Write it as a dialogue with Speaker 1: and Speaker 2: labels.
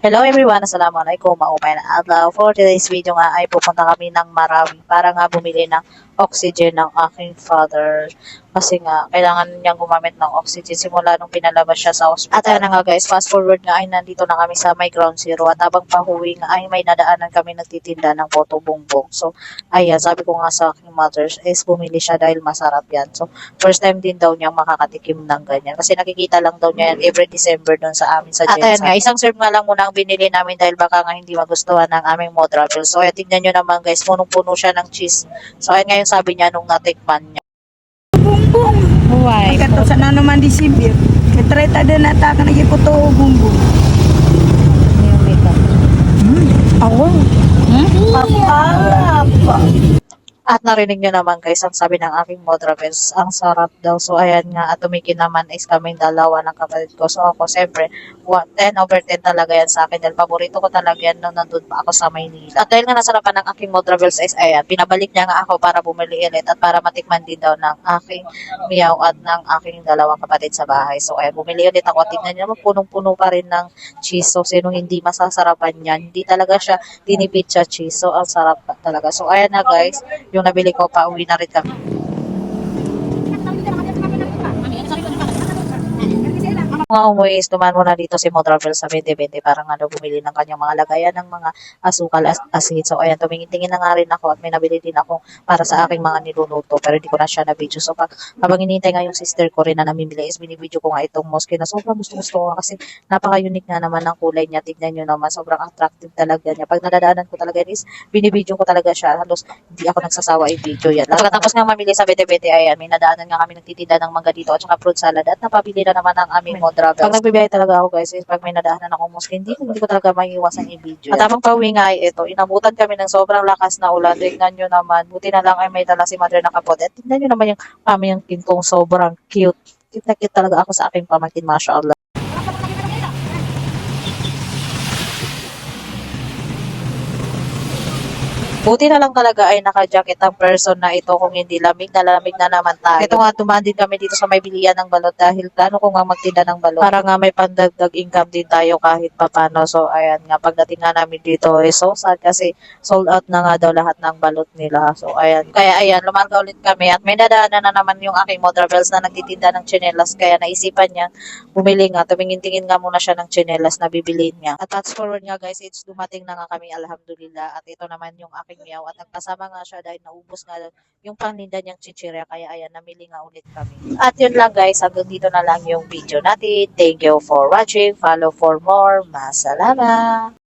Speaker 1: Hello everyone, Assalamualaikum, maupay na adlaw. For today's video nga ay pupunta kami ng Marawi para nga bumili ng oxygen ng aking father. Kasi nga, kailangan niyang gumamit ng oxygen simula nung pinalabas siya sa hospital. At ayun na nga guys, fast forward nga ay nandito na kami sa may ground zero at habang pahuwi nga ay may nadaanan kami nagtitinda ng Puto Bumbong. So, ayan, sabi ko nga sa aking mother is bumili siya dahil masarap yan. So, first time din daw niyang makakatikim ng ganyan. Kasi nakikita lang daw niya yan every December doon sa amin sa Jensen. At ayun nga, isang serve nga lang muna ang binili namin dahil baka nga hindi magustuhan ng aming modravel. So, ayan, tingnan nyo naman guys, punong-puno siya ng cheese. So, ayan nga yung sabi niya nung natikman niya.
Speaker 2: Bumbong.
Speaker 3: Huwag.
Speaker 2: Pagkato sa naman di sibir. Katreta din ata ka naging puto bumbong. Ako.
Speaker 1: At narinig nyo naman guys, ang sabi ng aking modravels, ang sarap daw. So ayan nga, at tumikin naman is kaming dalawa ng kapatid ko. So ako siyempre, 10/10 talaga yan sa akin. Dahil paborito ko talaga yan nung nandun pa ako sa Maynila. At dahil nga nasarapan ng aking modravels is ayan, pinabalik niya nga ako para bumili ulit at para matikman din daw ng aking miyaw at ng aking dalawang kapatid sa bahay. So ayan, bumili ulit ako. Tignan nyo naman, punong-puno pa rin ng cheese. So sinong hindi masasarapan yan, hindi talaga siya tinipid siya cheese. So ang sarap talaga. So ayan na guys, yung nabili ko, pauwi na rin kami. Mga umuwi is dumaan muna dito si Motravel sa 2020 para nga daw bumili ng kanyang mga lagayan ng mga asukal asin. So ayan, tumingin-tingin na nga rin ako at may nabili din ako para sa aking mga niluluto pero hindi ko na siya na-video. So habang hinihintay nga yung sister ko rin na namimili is binibidyo ko nga itong mosque na sobrang gusto ko kasi napaka-unique nga naman ng kulay niya. Tignan nyo naman, sobrang attractive talaga niya. Pag nadadaanan ko talaga is binibidyo ko talaga siya. Halos hindi ako nagsasawa i-video yan. Pagkatapos nga mamili sa 2020, ayan, may nadaanan nga kami nagtitinda ng mangga dito at saka fruit salad at napabili na naman ang aming modravel. Pag nagbibiyahe talaga ako guys, is pag may nadaanan ako mosque, hindi ko talaga maiiwasan i-video. At habang pauwi nga ay ito, inabutan kami ng sobrang lakas na ulan. Tingnan nyo naman, buti na lang ay may dala si mother na kapot. At tingnan nyo naman yung pamangkin kong sobrang cute. Cute na cute talaga ako sa aking pamangkin, mashallah. Buti na lang talaga ay naka-jacket ang person na ito kung hindi lamig na naman tayo. Ito nga, tumaan din kami dito sa may bilian ng balot dahil plano ko nga magtinda ng balot para nga may pandagdag income din tayo kahit papano. So, ayan nga, pagdating nga namin dito ay so sad kasi sold out na nga daw lahat ng balot nila. So, ayan. Kaya ayan, lumarga ulit kami at may nadaanan na naman yung aking modravels na nagtitinda ng tsinelas. Kaya naisipan niya, bumili nga, tumingin-tingin nga muna siya ng tsinelas na bibiliin niya. At fast forward nga guys, it's dumating na nga kami, alhamdulillah. At ito naman yung aking miyaw at nagpasama nga siya dahil naubos nga yung panglinda niyang chichirya kaya ayan namili nga ulit kami. At yun lang guys, hanggang dito na lang yung video natin. Thank you for watching. Follow for more. Masalama.